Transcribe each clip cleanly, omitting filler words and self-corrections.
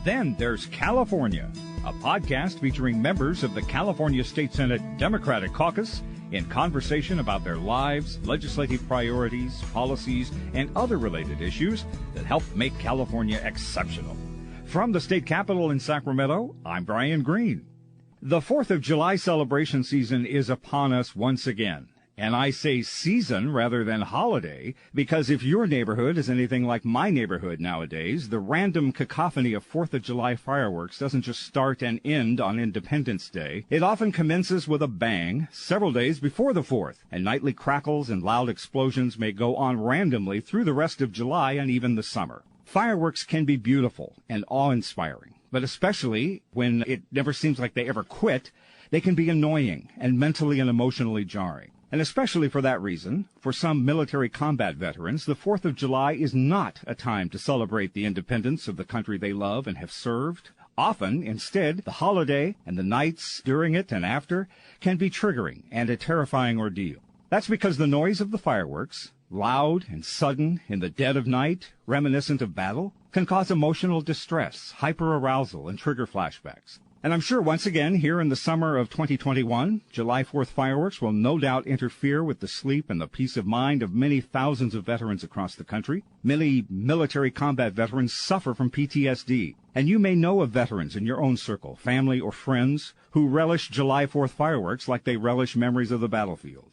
Then there's California, a podcast featuring members of the California State Senate Democratic Caucus in conversation about their lives, legislative priorities, policies, and other related issues that help make California exceptional. From the state capitol in Sacramento, I'm Brian Green. The 4th of July celebration season is upon us once again. And I say season rather than holiday because if your neighborhood is anything like my neighborhood nowadays, the random cacophony of 4th of July fireworks doesn't just start and end on Independence Day. It often commences with a bang several days before the 4th, and nightly crackles and loud explosions may go on randomly through the rest of July and even the summer. Fireworks can be beautiful and awe-inspiring, but especially when it never seems like they ever quit, they can be annoying and mentally and emotionally jarring. And especially for that reason, for some military combat veterans, the 4th of July is not a time to celebrate the independence of the country they love and have served. Often, instead, the holiday and the nights during it and after can be triggering and a terrifying ordeal. That's because the noise of the fireworks, loud and sudden in the dead of night, reminiscent of battle, can cause emotional distress, hyperarousal, and trigger flashbacks. And I'm sure once again, here in the summer of 2021, July 4th fireworks will no doubt interfere with the sleep and the peace of mind of many thousands of veterans across the country. Many military combat veterans suffer from PTSD. And you may know of veterans in your own circle, family or friends, who relish July 4th fireworks like they relish memories of the battlefield.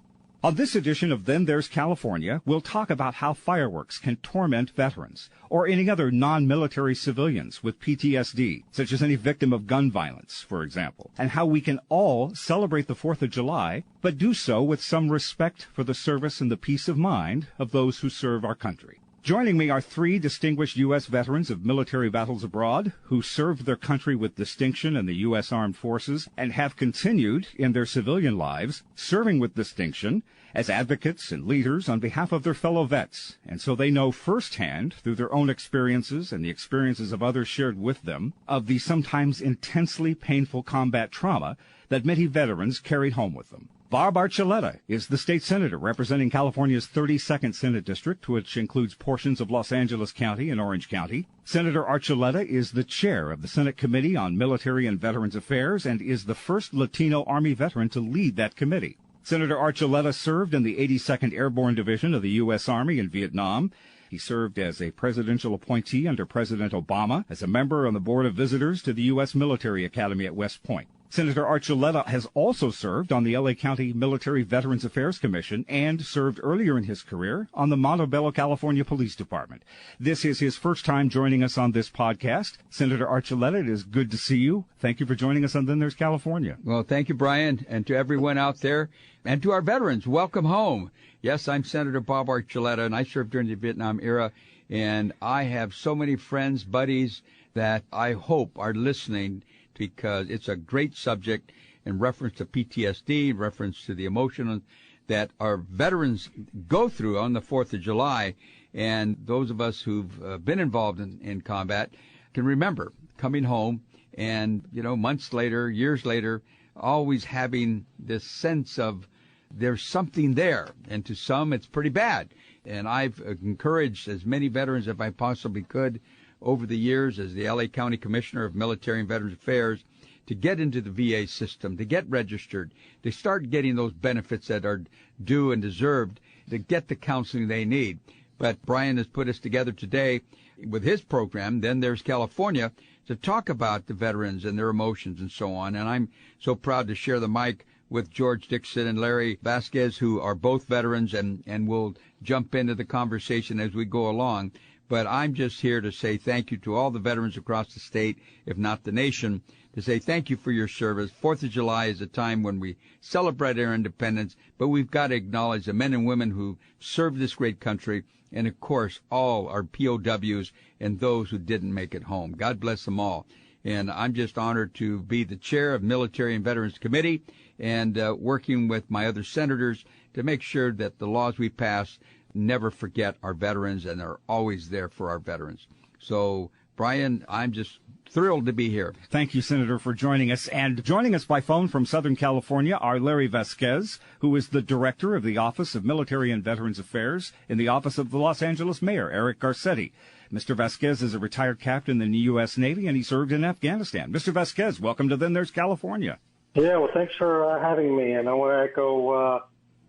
On this edition of Then There's California, we'll talk about how fireworks can torment veterans or any other non-military civilians with PTSD, such as any victim of gun violence, for example, and how we can all celebrate the 4th of July, but do so with some respect for the service and the peace of mind of those who serve our country. Joining me are 3 distinguished U.S. veterans of military battles abroad who served their country with distinction in the U.S. Armed Forces and have continued in their civilian lives serving with distinction as advocates and leaders on behalf of their fellow vets. And so they know firsthand, through their own experiences and the experiences of others shared with them, of the sometimes intensely painful combat trauma that many veterans carried home with them. Barb Archuleta is the state senator representing California's 32nd Senate District, which includes portions of Los Angeles County and Orange County. Senator Archuleta is the chair of the Senate Committee on Military and Veterans Affairs and is the first Latino Army veteran to lead that committee. Senator Archuleta served in the 82nd Airborne Division of the U.S. Army in Vietnam. He served as a presidential appointee under President Obama, as a member on the Board of Visitors to the U.S. Military Academy at West Point. Senator Archuleta has also served on the L.A. County Military Veterans Affairs Commission and served earlier in his career on the Montebello, California Police Department. This is his first time joining us on this podcast. Senator Archuleta, it is good to see you. Thank you for joining us on Then There's California. Well, thank you, Brian, and to everyone out there, and to our veterans, welcome home. Yes, I'm Senator Bob Archuleta, and I served during the Vietnam era, and I have so many friends, buddies, that I hope are listening because it's a great subject in reference to PTSD, in reference to the emotion that our veterans go through on the 4th of July. And those of us who've been involved in combat can remember coming home and, months later, years later, always having this sense of there's something there. And to some, it's pretty bad. And I've encouraged as many veterans as I possibly could over the years as the L.A. County Commissioner of Military and Veterans Affairs to get into the VA system, to get registered, to start getting those benefits that are due and deserved, to get the counseling they need. But Brian has put us together today with his program, Then There's California, to talk about the veterans and their emotions and so on. And I'm so proud to share the mic with George Dixon and Larry Vasquez, who are both veterans, and we'll jump into the conversation as we go along. But I'm just here to say thank you to all the veterans across the state, if not the nation, to say thank you for your service. 4th of July is a time when we celebrate our independence, but we've got to acknowledge the men and women who served this great country, and, of course, all our POWs and those who didn't make it home. God bless them all. And I'm just honored to be the chair of Military and Veterans Committee and working with my other senators to make sure that the laws we pass never forget our veterans and are always there for our veterans. So, Brian, I'm just thrilled to be here. Thank you, Senator, for joining us. And joining us by phone from Southern California are Larry Vasquez, who is the director of the Office of Military and Veterans Affairs in the office of the Los Angeles Mayor, Eric Garcetti. Mr. Vasquez is a retired captain in the U.S. Navy, and he served in Afghanistan. Mr. Vasquez, welcome to Then There's California. Yeah, well, thanks for having me, and I want to echo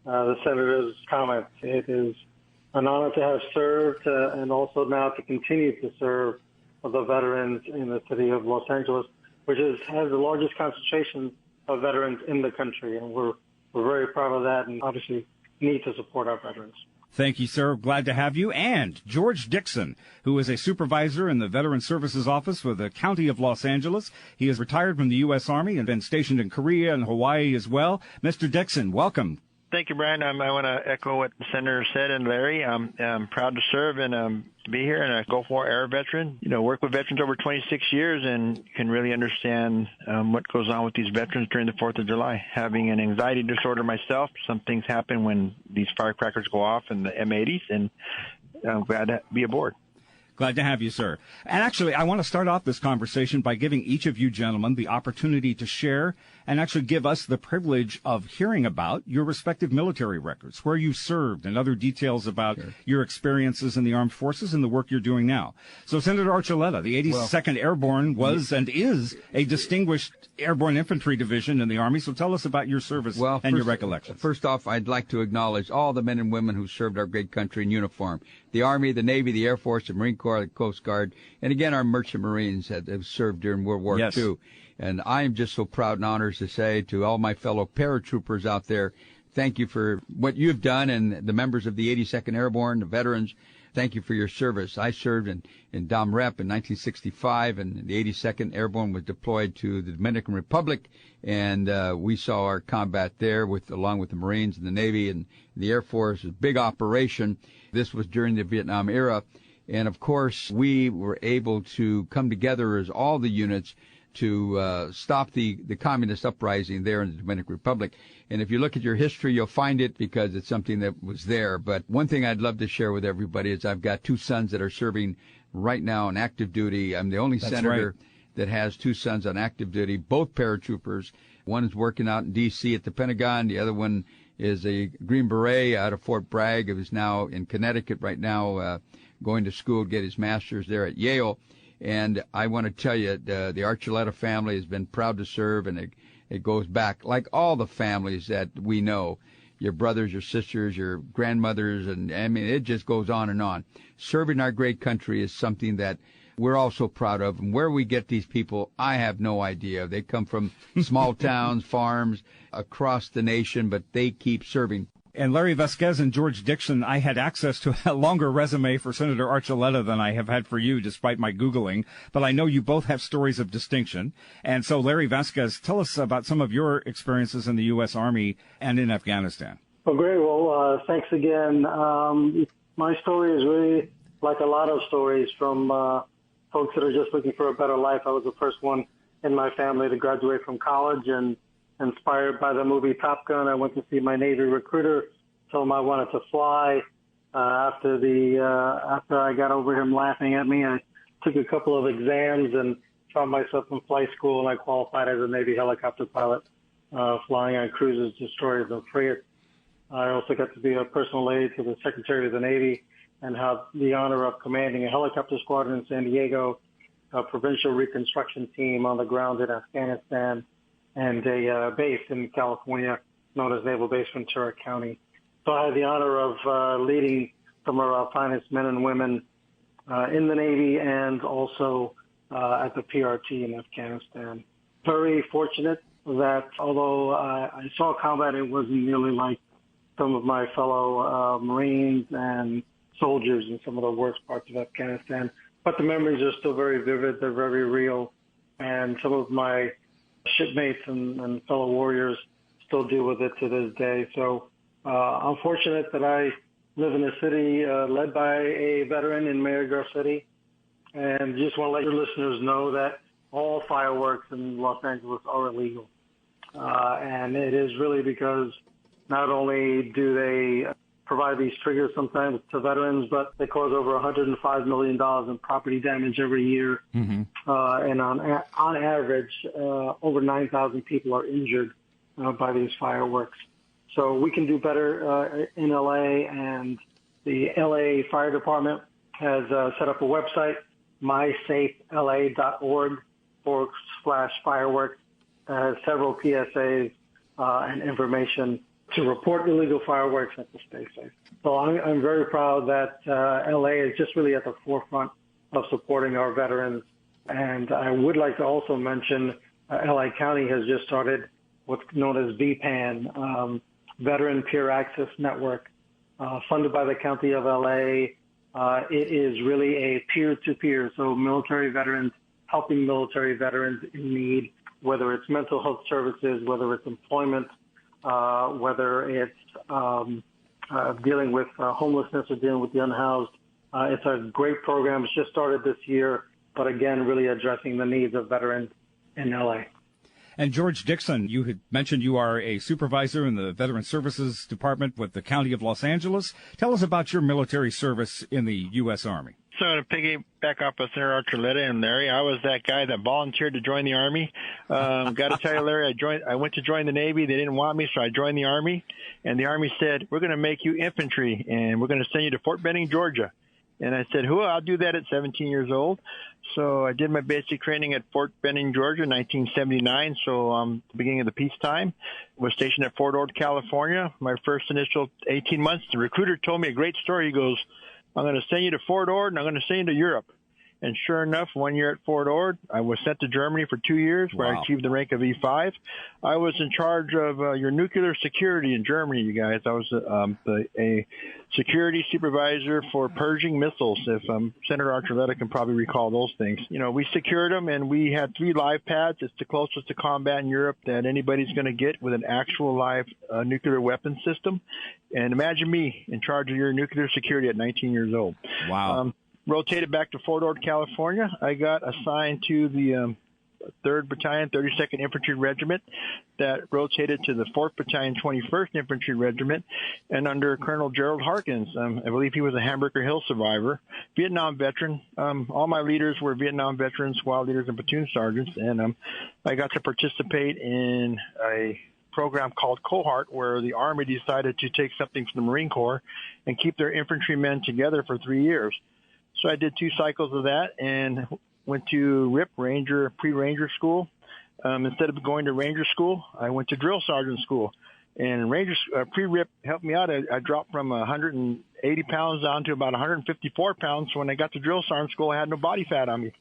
the Senator's comments. It is an honor to have served and also now to continue to serve the veterans in the city of Los Angeles, which has the largest concentration of veterans in the country, and we're very proud of that and obviously need to support our veterans. Thank you, sir. Glad to have you. And George Dixon, who is a supervisor in the Veteran Services Office for the County of Los Angeles. He is retired from the U.S. Army and been stationed in Korea and Hawaii as well. Mr. Dixon, welcome. Thank you, Brian. I want to echo what the Senator said, and Larry. I'm proud to serve and to be here, and a Gulf War era veteran. Work with veterans over 26 years and can really understand what goes on with these veterans during the 4th of July. Having an anxiety disorder myself, some things happen when these firecrackers go off in the M80s, and I'm glad to be aboard. Glad to have you, sir. And actually, I want to start off this conversation by giving each of you gentlemen the opportunity to share and actually give us the privilege of hearing about your respective military records, where you served, and other details about your experiences in the armed forces and the work you're doing now. So, Senator Archuleta, the 82nd Airborne was and is a distinguished airborne infantry division in the Army. So tell us about your service and your recollections. First off, I'd like to acknowledge all the men and women who served our great country in uniform. The Army, the Navy, the Air Force, the Marine Corps, the Coast Guard, and again, our merchant Marines have served during World War II. And I am just so proud and honored to say to all my fellow paratroopers out there, thank you for what you've done, and the members of the 82nd Airborne, the veterans, thank you for your service. I served in Dom Rep in 1965, and the 82nd Airborne was deployed to the Dominican Republic, and we saw our combat there along with the Marines and the Navy and the Air Force. It was a big operation. This was during the Vietnam era. And, of course, we were able to come together as all the units to stop the communist uprising there in the Dominican Republic. And if you look at your history, you'll find it because it's something that was there. But one thing I'd love to share with everybody is I've got 2 sons that are serving right now on active duty. I'm the only senator that has 2 sons on active duty, both paratroopers. One is working out in D.C. at the Pentagon. The other one is a Green Beret out of Fort Bragg, who's now in Connecticut right now, going to school to get his master's there at Yale. And I want to tell you, the Archuleta family has been proud to serve, and it goes back, like all the families that we know, your brothers, your sisters, your grandmothers, and I mean, it just goes on and on. Serving our great country is something that we're all so proud of. And where we get these people, I have no idea. They come from small towns, farms, across the nation, but they keep serving. And Larry Vasquez and George Dixon, I had access to a longer resume for Senator Archuleta than I have had for you, despite my Googling. But I know you both have stories of distinction. And so, Larry Vasquez, tell us about some of your experiences in the U.S. Army and in Afghanistan. Well, great. Well, thanks again. My story is really like a lot of stories from folks that are just looking for a better life. I was the first one in my family to graduate from college, and inspired by the movie Top Gun, I went to see my Navy recruiter, told him I wanted to fly. After I got over him laughing at me, I took a couple of exams and found myself in flight school, and I qualified as a Navy helicopter pilot, flying on cruisers, destroyers, and frigates. I also got to be a personal aide to the Secretary of the Navy and have the honor of commanding a helicopter squadron in San Diego, a provincial reconstruction team on the ground in Afghanistan, and a base in California known as Naval Base Ventura County. So I had the honor of leading some of our finest men and women in the Navy and also at the PRT in Afghanistan. Very fortunate that although I saw combat, it wasn't nearly like some of my fellow Marines and soldiers in some of the worst parts of Afghanistan. But the memories are still very vivid. They're very real. And some of my shipmates and fellow warriors still deal with it to this day. So I'm fortunate that I live in a city led by a veteran in Mayor Garcetti. And just want to let your listeners know that all fireworks in Los Angeles are illegal. And it is really because not only do they provide these triggers sometimes to veterans, but they cause over $105 million in property damage every year. Mm-hmm. And on average, over 9,000 people are injured by these fireworks. So we can do better in LA, and the LA Fire Department has set up a website, mysafela.org/fireworks. Has several PSAs and information to report illegal fireworks and to stay safe. So I'm very proud that LA is just really at the forefront of supporting our veterans. And I would like to also mention LA County has just started what's known as VPAN, Veteran Peer Access Network, funded by the County of LA. It is really a peer-to-peer, so military veterans helping military veterans in need, whether it's mental health services, whether it's employment, whether it's dealing with homelessness or dealing with the unhoused. It's a great program. It's just started this year, but again, really addressing the needs of veterans in LA. And George Dixon, you had mentioned you are a supervisor in the Veteran Services Department with the County of Los Angeles. Tell us about your military service in the U.S. Army. So to piggyback off of Senator Archuleta and Larry, I was that guy that volunteered to join the Army. Got to tell you, Larry, I went to join the Navy. They didn't want me, so I joined the Army. And the Army said, we're going to make you infantry, and we're going to send you to Fort Benning, Georgia. And I said, I'll do that at 17 years old. So I did my basic training at Fort Benning, Georgia in 1979. So the beginning of the peacetime, was stationed at Fort Ord, California. My first initial 18 months, the recruiter told me a great story. He goes, I'm going to send you to Fort Ord, and I'm going to send you to Europe. And sure enough, 1 year at Fort Ord, I was sent to Germany for 2 years, where I achieved the rank of E5. I was in charge of your nuclear security in Germany, you guys. I was a security supervisor for Pershing missiles, if Senator Archuleta can probably recall those things. You know, we secured them, and we had 3 live pads. It's the closest to combat in Europe that anybody's going to get with an actual live nuclear weapon system. And imagine me in charge of your nuclear security at 19 years old. Wow. Rotated back to Fort Ord, California. I got assigned to the 3rd Battalion, 32nd Infantry Regiment that rotated to the 4th Battalion, 21st Infantry Regiment, and under Colonel Gerald Harkins. I believe he was a Hamburger Hill survivor, Vietnam veteran. All my leaders were Vietnam veterans, squad leaders, and platoon sergeants, and I got to participate in a program called Cohort, where the Army decided to take something from the Marine Corps and keep their infantrymen together for 3 years. So I did 2 cycles of that and went to RIP, Ranger, pre-Ranger school. Instead of going to Ranger school, I went to Drill Sergeant school. And Ranger pre-RIP helped me out. I dropped from 180 pounds down to about 154 pounds. So when I got to Drill Sergeant school, I had no body fat on me.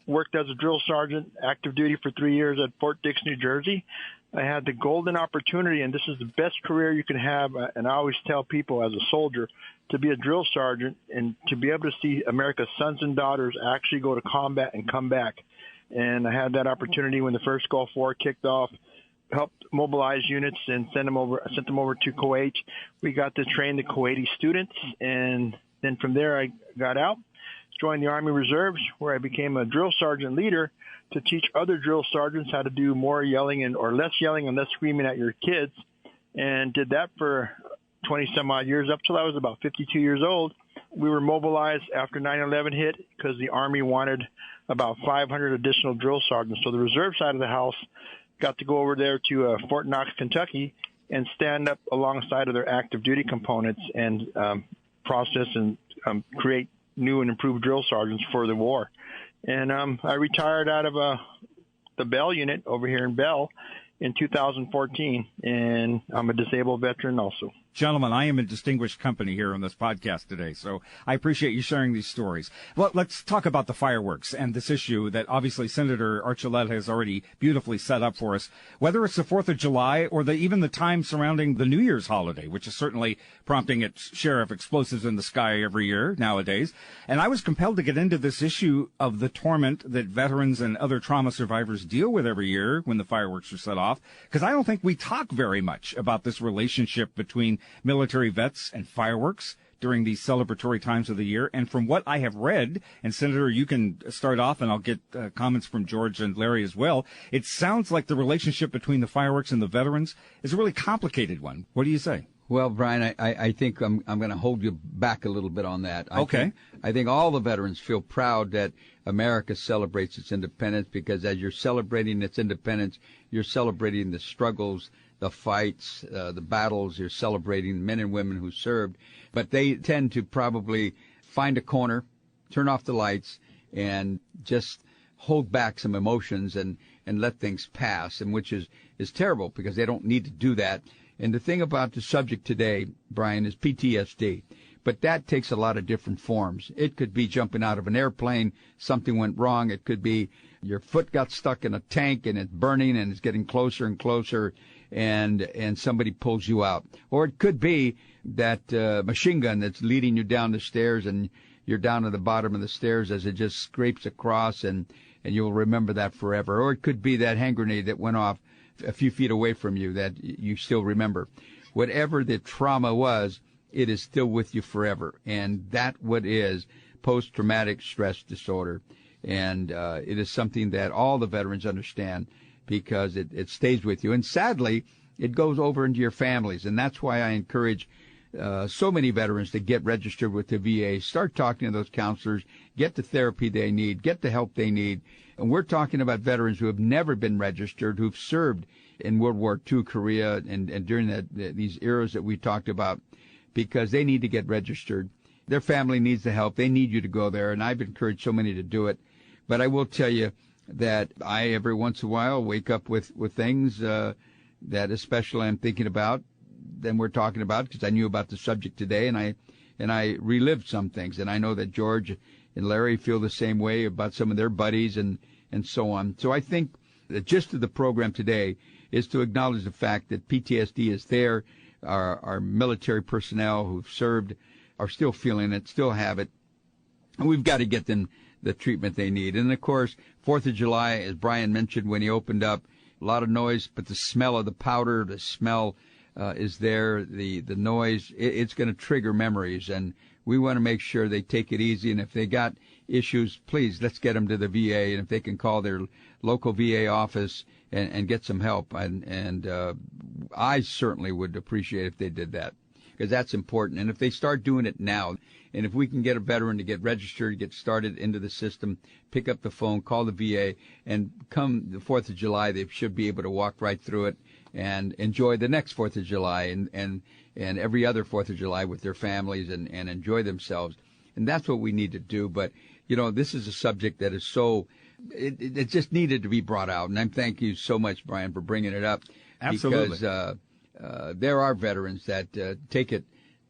Worked as a drill sergeant, active duty for 3 years at Fort Dix, New Jersey. I had the golden opportunity, and this is the best career you can have, and I always tell people as a soldier, to be a drill sergeant and to be able to see America's sons and daughters actually go to combat and come back. And I had that opportunity when the first Gulf War kicked off, helped mobilize units and sent them over to Kuwait. We got to train the Kuwaiti students, and then from there I got out, joined the Army Reserves, where I became a drill sergeant leader to teach other drill sergeants how to do more yelling or less yelling and less screaming at your kids, and did that for 20 some odd years up till I was about 52 years old. We were mobilized after 9/11 hit because the Army wanted about 500 additional drill sergeants. So the reserve side of the house got to go over there to Fort Knox, Kentucky, and stand up alongside of their active duty components and process and create new and improved drill sergeants for the war. And I retired out of the Bell unit over here in Bell in 2014, and I'm a disabled veteran also. Gentlemen, I am in distinguished company here on this podcast today, so I appreciate you sharing these stories. Well, let's talk about the fireworks and this issue that obviously Senator Archuleta has already beautifully set up for us. Whether it's the 4th of July or even the time surrounding the New Year's holiday, which is certainly prompting its share of explosives in the sky every year nowadays. And I was compelled to get into this issue of the torment that veterans and other trauma survivors deal with every year when the fireworks are set off, because I don't think we talk very much about this relationship between military vets and fireworks during these celebratory times of the year. And from what I have read, and Senator, you can start off and I'll get comments from George and Larry as well, it sounds like the relationship between the fireworks and the veterans is a really complicated one. What do you say? Well, Brian, I think I'm going to hold you back a little bit on that. Okay. I think all the veterans feel proud that America celebrates its independence, because as you're celebrating its independence, you're celebrating the struggles, the fights, the battles. You're celebrating men and women who served. But they tend to probably find a corner turn off the lights and just hold back some emotions and let things pass, and which is terrible because they don't need to do that. And the thing about the subject today, Brian, is PTSD. But that takes a lot of different forms. It could be jumping out of an airplane, something went wrong. It could be your foot got stuck in a tank and it's burning and it's getting closer and closer, and somebody pulls you out. Or it could be that machine gun that's leading you down the stairs and you're down at the bottom of the stairs as it just scrapes across, and you'll remember that forever. Or it could be that hand grenade that went off a few feet away from you that you still remember. Whatever the trauma was, it is still with you forever. And that what is post-traumatic stress disorder. And it is something that all the veterans understand because it stays with you. And sadly, it goes over into your families. And that's why I encourage so many veterans to get registered with the VA, start talking to those counselors, get the therapy they need, get the help they need. And we're talking about veterans who have never been registered, who've served in World War II, Korea, and during these eras that we talked about, because they need to get registered. Their family needs the help. They need you to go there, and I've encouraged so many to do it. But I will tell you that I, every once in a while, wake up with things that especially I'm thinking about, than we're talking about, because I knew about the subject today, and I relived some things. And I know that George and Larry feel the same way about some of their buddies and so on. So I think the gist of the program today is to acknowledge the fact that PTSD is there. Our military personnel who've served are still feeling it, still have it. And we've got to get them the treatment they need. And, of course, 4th of July, as Brian mentioned when he opened up, a lot of noise, but the smell of the powder, the smell is there, the noise, it's going to trigger memories. And we want to make sure they take it easy. And if they got issues, please, let's get them to the VA. And if they can call their local VA office and get some help. And I certainly would appreciate if they did that, because that's important. And if they start doing it now, and if we can get a veteran to get registered, get started into the system, pick up the phone, call the VA, and come the 4th of July, they should be able to walk right through it and enjoy the next 4th of July and every other 4th of July with their families and enjoy themselves. And that's what we need to do. But, you know, this is a subject that is so, it just needed to be brought out. And I'm thank you so much, Brian, for bringing it up. Absolutely. Because there are veterans that take it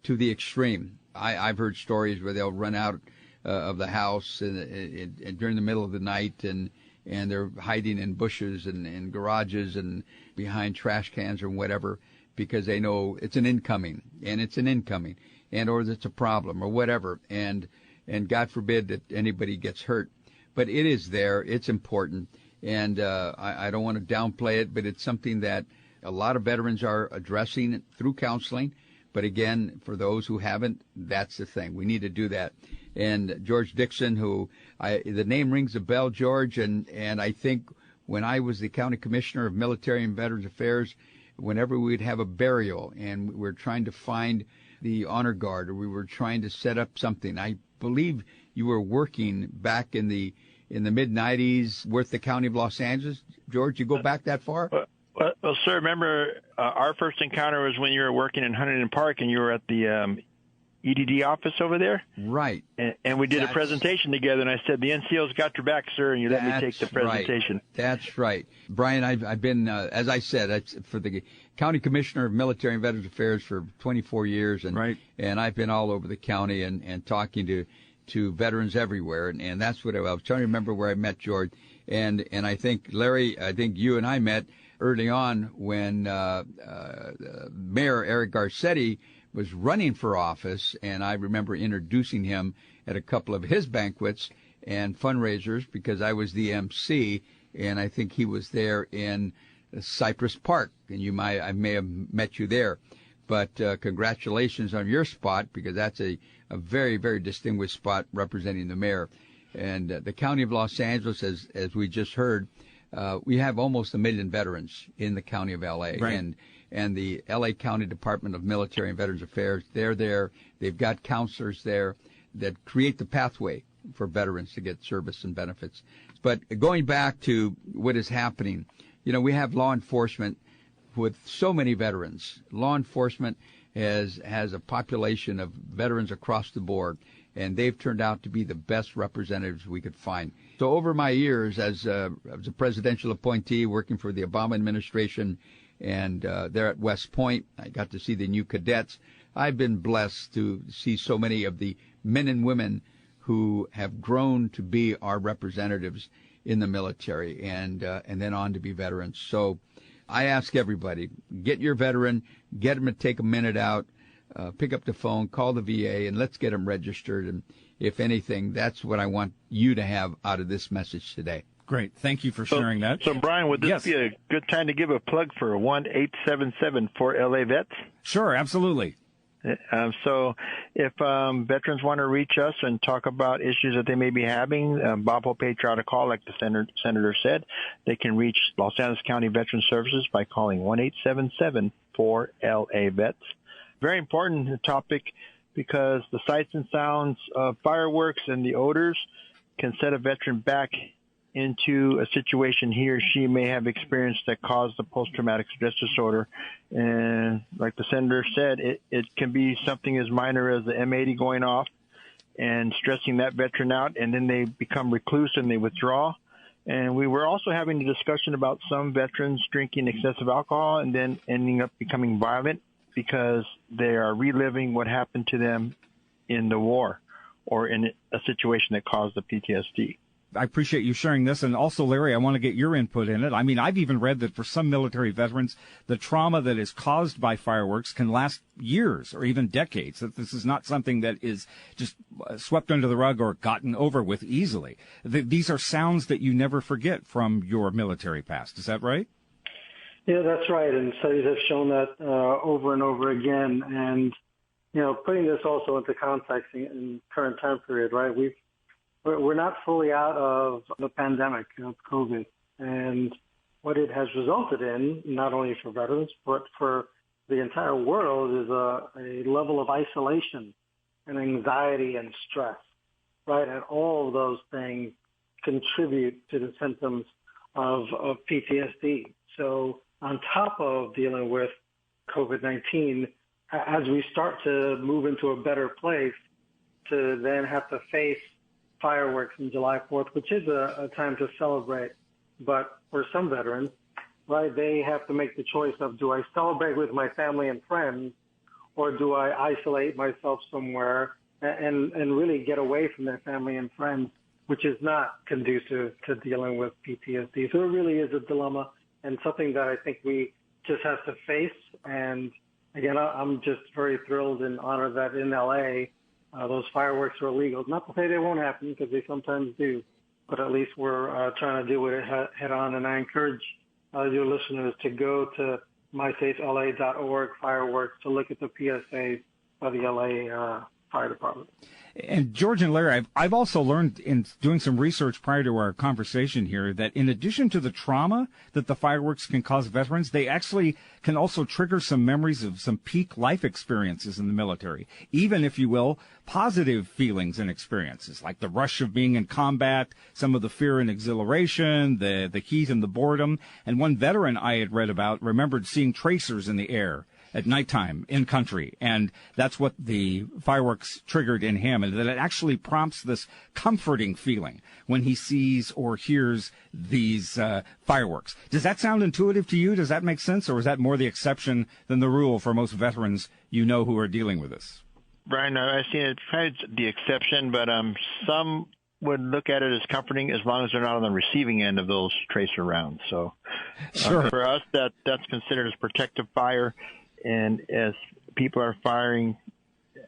to the extreme. I've heard stories where they'll run out of the house and during the middle of the night and they're hiding in bushes and garages and behind trash cans or whatever, because they know it's an incoming and or it's a problem or whatever. And God forbid that anybody gets hurt, but it is there. It's important. And I don't want to downplay it, but it's something that a lot of veterans are addressing through counseling. But again, for those who haven't, that's the thing. We need to do that. And George Dixon, the name rings a bell, George, and I think when I was the county commissioner of Military and Veterans Affairs, whenever we'd have a burial and we were trying to find the honor guard or we were trying to set up something, I believe you were working back in the mid-'90s with the County of Los Angeles. George, you go back that far? Well, sir, remember our first encounter was when you were working in Huntington Park and you were at the EDD office over there. Right. And we did a presentation together, and I said, the NCO's got your back, sir, and you let me take the presentation. Right. That's right. Brian, I've been, as I said, for the County Commissioner of Military and Veterans Affairs for 24 years, and right. And I've been all over the county and talking to veterans everywhere, and that's what I was trying to remember where I met George. And I think, Larry, you and I met early on when Mayor Eric Garcetti was running for office, and I remember introducing him at a couple of his banquets and fundraisers because I was the MC, and I think he was there in Cypress Park, and I may have met you there. But congratulations on your spot, because that's a very, very distinguished spot representing the mayor. And the County of Los Angeles, as we just heard, we have almost 1 million veterans in the County of L.A. Right. And the L.A. County Department of Military and Veterans Affairs, they're there. They've got counselors there that create the pathway for veterans to get service and benefits. But going back to what is happening, we have law enforcement with so many veterans. Law enforcement has a population of veterans across the board. and they've turned out to be the best representatives we could find. So over my years as a presidential appointee working for the Obama administration and there at West Point, I got to see the new cadets. I've been blessed to see so many of the men and women who have grown to be our representatives in the military and then on to be veterans. So I ask everybody, get your veteran, get them to take a minute out, pick up the phone, call the VA, and let's get them registered. And if anything, that's what I want you to have out of this message today. Great. Thank you for sharing that. So, Brian, would this be a good time to give a plug for 1-877-4LA-VETS? Sure, absolutely. So if veterans want to reach us and talk about issues that they may be having, Bob will pay out a call, like the senator said. They can reach Los Angeles County Veteran Services by calling 1-877-4LA-VETS. Very important topic because the sights and sounds of fireworks and the odors can set a veteran back into a situation he or she may have experienced that caused the post-traumatic stress disorder. And like the senator said, it can be something as minor as the M80 going off and stressing that veteran out, and then they become recluse and they withdraw. And we were also having a discussion about some veterans drinking excessive alcohol and then ending up becoming violent because they are reliving what happened to them in the war or in a situation that caused the PTSD. I appreciate you sharing this. And also, Larry, I want to get your input in it. I mean, I've even read that for some military veterans, the trauma that is caused by fireworks can last years or even decades, that this is not something that is just swept under the rug or gotten over with easily. These are sounds that you never forget from your military past. Is that right? Yeah, that's right. And studies have shown that over and over again. And, you know, putting this also into context in current time period, right? We're not fully out of the pandemic of COVID, and what it has resulted in, not only for veterans, but for the entire world, is a level of isolation and anxiety and stress, right? And all of those things contribute to the symptoms of PTSD. So on top of dealing with COVID-19, as we start to move into a better place to then have to face fireworks on July 4th, which is a time to celebrate. But for some veterans, right, they have to make the choice of, do I celebrate with my family and friends, or do I isolate myself somewhere and really get away from their family and friends, which is not conducive to dealing with PTSD. So it really is a dilemma and something that I think we just have to face. And again, I'm just very thrilled and honored that in LA, those fireworks are illegal. Not to say they won't happen, because they sometimes do, but at least we're trying to deal with it head on. And I encourage your listeners to go to mysafela.org fireworks to look at the PSAs by the LA Fire Department. And George and Larry, I've also learned in doing some research prior to our conversation here that in addition to the trauma that the fireworks can cause veterans, they actually can also trigger some memories of some peak life experiences in the military, even, if you will, positive feelings and experiences, like the rush of being in combat, some of the fear and exhilaration, the heat and the boredom. And one veteran I had read about remembered seeing tracers in the air at nighttime in country, and that's what the fireworks triggered in him, and that it actually prompts this comforting feeling when he sees or hears these fireworks. Does that sound intuitive to you? Does that make sense, or is that more the exception than the rule for most veterans you know who are dealing with this? Brian, I've seen it kind of the exception, but some would look at it as comforting as long as they're not on the receiving end of those tracer rounds. So sure. For us, that's considered as protective fire. And as people are firing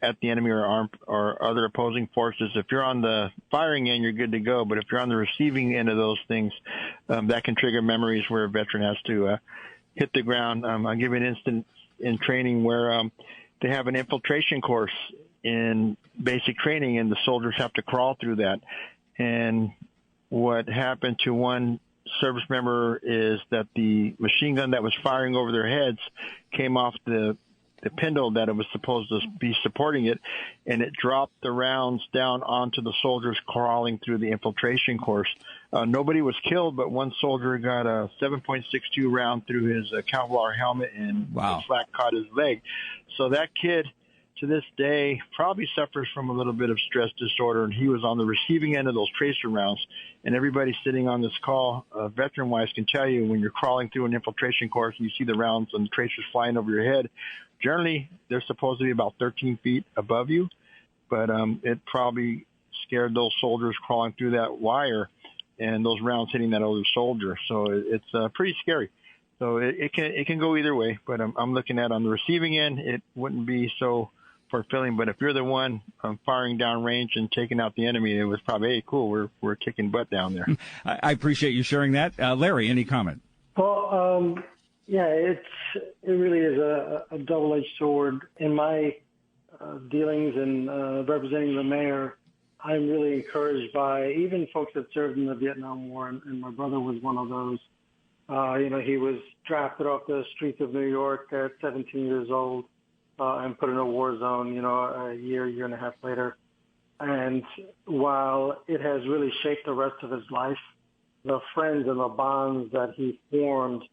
at the enemy or other opposing forces, if you're on the firing end, you're good to go. But if you're on the receiving end of those things, that can trigger memories where a veteran has to hit the ground. I'll give you an instance in training where they have an infiltration course in basic training, and the soldiers have to crawl through that. And what happened to one service member is that the machine gun that was firing over their heads came off the pindle that it was supposed to be supporting it, and it dropped the rounds down onto the soldiers crawling through the infiltration course. Nobody was killed, but one soldier got a 7.62 round through his Kevlar helmet, and wow. The flak caught his leg. So that kid to this day, probably suffers from a little bit of stress disorder, and he was on the receiving end of those tracer rounds. And everybody sitting on this call, veteran-wise, can tell you when you're crawling through an infiltration course and you see the rounds and the tracers flying over your head, generally they're supposed to be about 13 feet above you, but it probably scared those soldiers crawling through that wire and those rounds hitting that other soldier. So it's pretty scary. So it can go either way, but I'm looking at on the receiving end, it wouldn't be so fulfilling. But if you're the one firing down range and taking out the enemy, it was probably, hey, cool, we're kicking butt down there. I appreciate you sharing that. Larry, any comment? Well, yeah, it really is a double-edged sword. In my dealings and representing the mayor, I'm really encouraged by even folks that served in the Vietnam War, and my brother was one of those. He was drafted off the streets of New York at 17 years old and put in a war zone, a year and a half later. And while it has really shaped the rest of his life, the friends and the bonds that he formed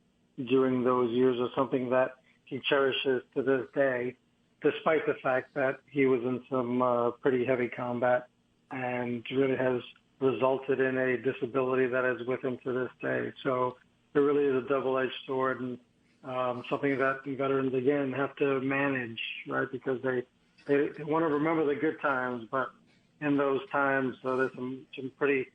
during those years are something that he cherishes to this day, despite the fact that he was in some pretty heavy combat and really has resulted in a disability that is with him to this day. So it really is a double-edged sword, and something that veterans, again, have to manage, right? Because they want to remember the good times, but in those times, there's some pretty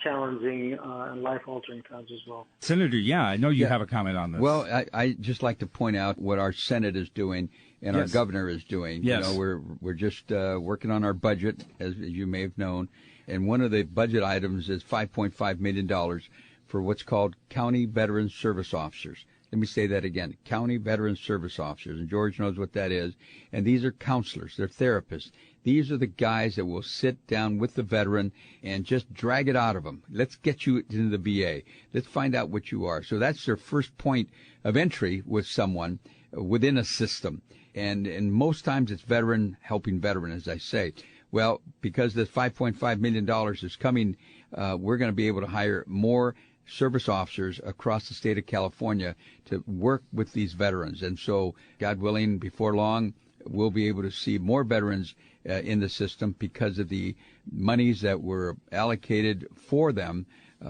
challenging and life-altering times as well. Senator, I know you have a comment on this. Well, I just like to point out what our Senate is doing and our governor is doing. Yes. We're just working on our budget, as you may have known, and one of the budget items is $5.5 million for what's called County Veteran Service Officers. Let me say that again, County Veteran Service Officers, and George knows what that is. And these are counselors, they're therapists. These are the guys that will sit down with the veteran and just drag it out of them. Let's get you into the VA. Let's find out what you are. So that's their first point of entry with someone within a system. And most times it's veteran helping veteran, as I say. Well, because this $5.5 million is coming, we're going to be able to hire more service officers across the state of California to work with these veterans. And so, God willing, before long, we'll be able to see more veterans in the system because of the monies that were allocated for them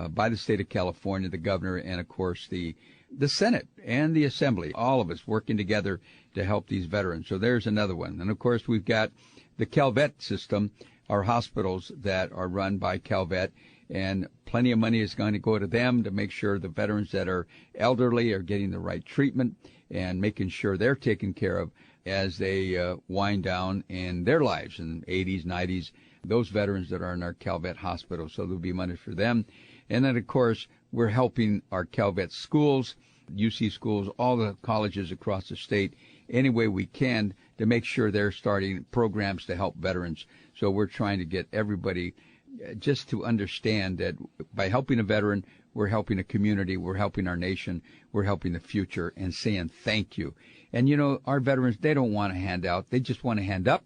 by the state of California, the governor, and, of course, the Senate and the Assembly, all of us working together to help these veterans. So there's another one. And, of course, we've got the CalVet system, our hospitals that are run by CalVet, and plenty of money is going to go to them to make sure the veterans that are elderly are getting the right treatment and making sure they're taken care of as they wind down in their lives in the 80s, 90s, those veterans that are in our CalVet hospitals. So there'll be money for them. And then, of course, we're helping our CalVet schools, UC schools, all the colleges across the state, any way we can to make sure they're starting programs to help veterans. So we're trying to get everybody just to understand that by helping a veteran, we're helping a community, we're helping our nation, we're helping the future, and saying thank you. And, our veterans, they don't want a handout. They just want a hand up.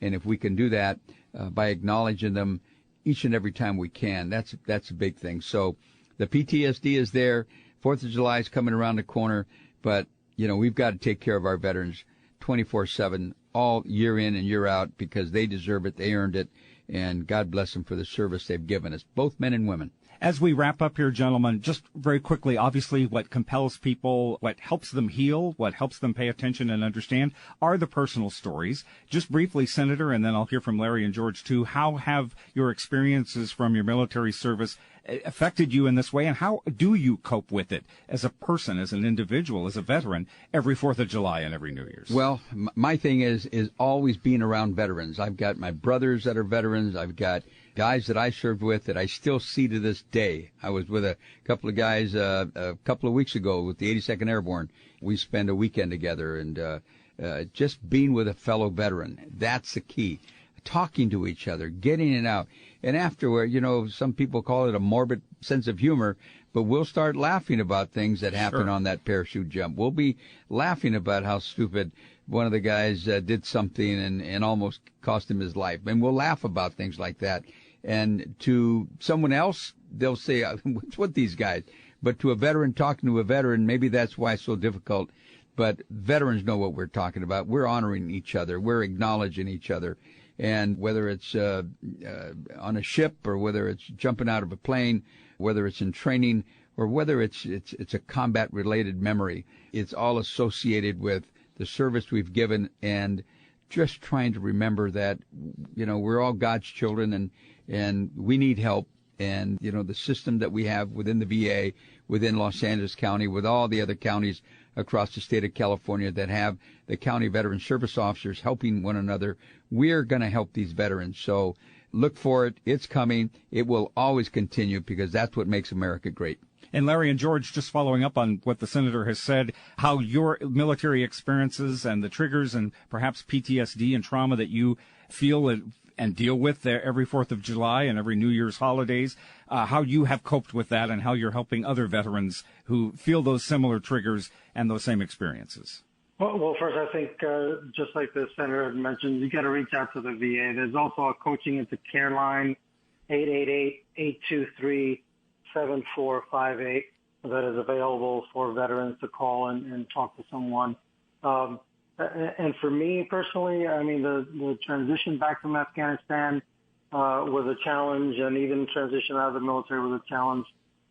And if we can do that by acknowledging them each and every time we can, that's a big thing. So the PTSD is there. 4th of July is coming around the corner. But, we've got to take care of our veterans 24/7, all year in and year out, because they deserve it. They earned it. And God bless them for the service they've given us, both men and women. As we wrap up here, gentlemen, just very quickly, obviously what compels people, what helps them heal, what helps them pay attention and understand are the personal stories. Just briefly, Senator, and then I'll hear from Larry and George too, how have your experiences from your military service affected you in this way, and how do you cope with it as a person, as an individual, as a veteran, every 4th of July and every New Year's? Well, my thing is always being around veterans. I've got my brothers that are veterans. I've got guys that I served with that I still see to this day. I was with a couple of guys a couple of weeks ago with the 82nd Airborne. We spent a weekend together, and just being with a fellow veteran, that's the key. Talking to each other, getting it out. And afterward, some people call it a morbid sense of humor, but we'll start laughing about things that happen on that parachute jump. We'll be laughing about how stupid one of the guys did something and almost cost him his life. And we'll laugh about things like that. And to someone else, they'll say, what's with these guys? But to a veteran, talking to a veteran, maybe that's why it's so difficult. but veterans know what we're talking about. We're honoring each other. We're acknowledging each other. And whether it's on a ship or whether it's jumping out of a plane, whether it's in training or whether it's a combat-related memory, it's all associated with the service we've given and just trying to remember that, we're all God's children and we need help. And, the system that we have within the VA, within Los Angeles County, with all the other counties across the state of California that have the county veteran service officers helping one another, we're going to help these veterans. So look for it. It's coming. It will always continue because that's what makes America great. And Larry and George, just following up on what the senator has said, how your military experiences and the triggers and perhaps PTSD and trauma that you feel and deal with there every 4th of July and every New Year's holidays, how you have coped with that and how you're helping other veterans who feel those similar triggers and those same experiences. Well, first, I think just like the senator had mentioned, you got to reach out to the VA. There's also a Coaching into Care line, 888-823-7458, that is available for veterans to call and talk to someone. And for me personally, I mean, the transition back from Afghanistan was a challenge, and even transition out of the military was a challenge.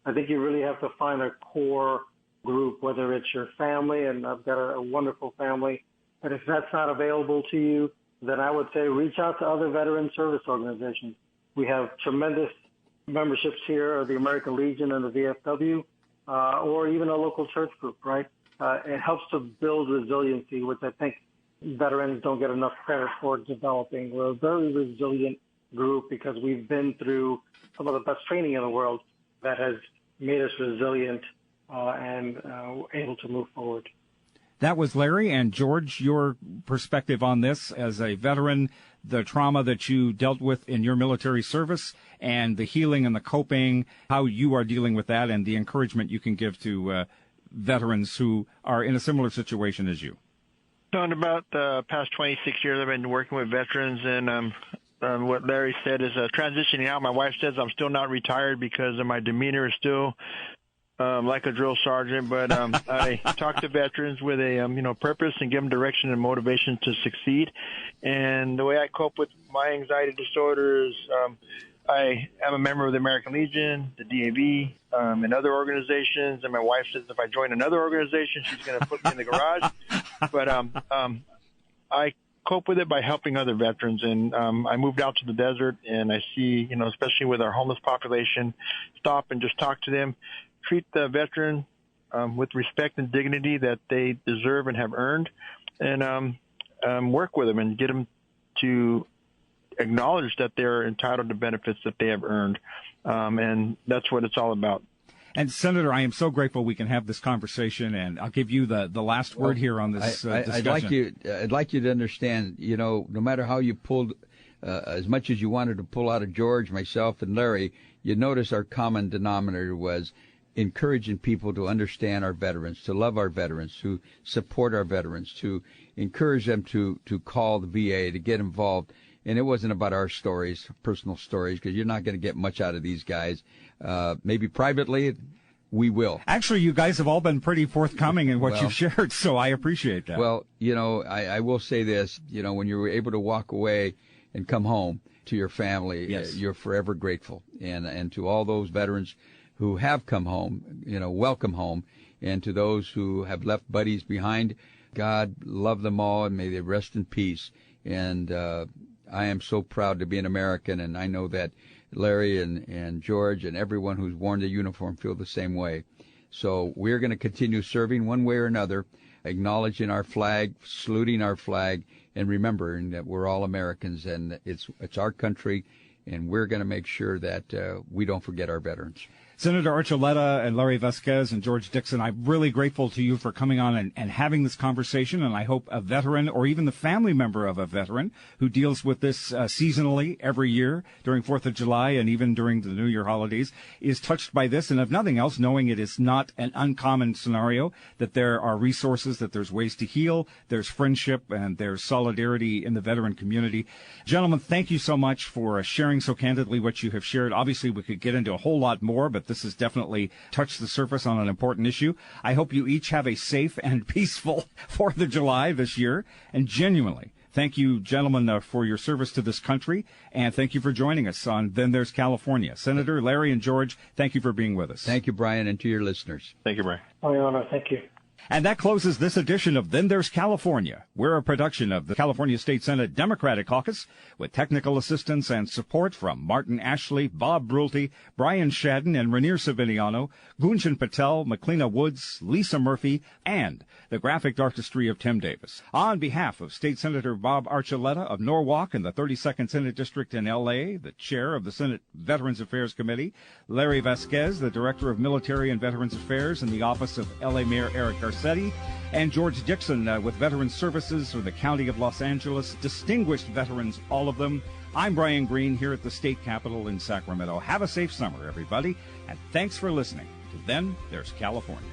I think you really have to find a core group, whether it's your family, and I've got a wonderful family, but if that's not available to you, then I would say reach out to other veteran service organizations. We have tremendous memberships here of the American Legion and the VFW, or even a local church group, right? It helps to build resiliency, which I think veterans don't get enough credit for developing. We're a very resilient group because we've been through some of the best training in the world that has made us resilient and able to move forward. That was Larry and George, your perspective on this as a veteran, the trauma that you dealt with in your military service and the healing and the coping, how you are dealing with that and the encouragement you can give to veterans who are in a similar situation as you. So in about the past 26 years, I've been working with veterans, and what Larry said is transitioning out. My wife says I'm still not retired because my demeanor is still like a drill sergeant, but I talk to veterans with a purpose and give them direction and motivation to succeed. And the way I cope with my anxiety disorder is I am a member of the American Legion, the DAV, and other organizations. And my wife says if I join another organization, she's going to put me in the garage. But I cope with it by helping other veterans. And I moved out to the desert, and I see, especially with our homeless population, stop and just talk to them, treat the veteran with respect and dignity that they deserve and have earned, and work with them and get them to acknowledge that they're entitled to benefits that they have earned. And that's what it's all about. And Senator, I am so grateful we can have this conversation, and I'll give you the last word here on this discussion. I'd like you to understand, no matter how you pulled, as much as you wanted to pull out of George, myself, and Larry, you notice our common denominator was encouraging people to understand our veterans, to love our veterans, to support our veterans, to encourage them to call the VA, to get involved. And it wasn't about our stories, personal stories, because you're not going to get much out of these guys. Maybe privately, we will. Actually, you guys have all been pretty forthcoming in what you've shared, so I appreciate that. Well, I will say this, when you were able to walk away and come home to your family, yes, you're forever grateful. And to all those veterans who have come home, welcome home. And to those who have left buddies behind, God love them all and may they rest in peace. And I am so proud to be an American, and I know that Larry and George and everyone who's worn the uniform feel the same way. So we're going to continue serving one way or another, acknowledging our flag, saluting our flag, and remembering that we're all Americans and it's our country, and we're going to make sure that we don't forget our veterans. Senator Archuleta and Larry Vasquez and George Dixon, I'm really grateful to you for coming on and having this conversation, and I hope a veteran or even the family member of a veteran who deals with this seasonally every year during 4th of July and even during the New Year holidays is touched by this, and if nothing else, knowing it is not an uncommon scenario, that there are resources, that there's ways to heal, there's friendship, and there's solidarity in the veteran community. Gentlemen, thank you so much for sharing so candidly what you have shared. Obviously, we could get into a whole lot more, but this has definitely touched the surface on an important issue. I hope you each have a safe and peaceful 4th of July this year. And genuinely, thank you, gentlemen, for your service to this country. And thank you for joining us on Then There's California. Senator, Larry, and George, thank you for being with us. Thank you, Brian, and to your listeners. Thank you, Brian. My honor. Thank you. And that closes this edition of Then There's California. We're a production of the California State Senate Democratic Caucus with technical assistance and support from Martin Ashley, Bob Brulty, Brian Shadden, and Rainier Saviniano, Gunshan Patel, McLeana Woods, Lisa Murphy, and the graphic artistry of Tim Davis. On behalf of State Senator Bob Archuleta of Norwalk in the 32nd Senate District in L.A., the chair of the Senate Veterans Affairs Committee, Larry Vasquez, the director of Military and Veterans Affairs in the office of L.A. Mayor Eric Garcetti, and George Dixon with Veterans Services for the County of Los Angeles, distinguished veterans, all of them. I'm Brian Green here at the state capitol in Sacramento. Have a safe summer, everybody, and thanks for listening to Then There's California.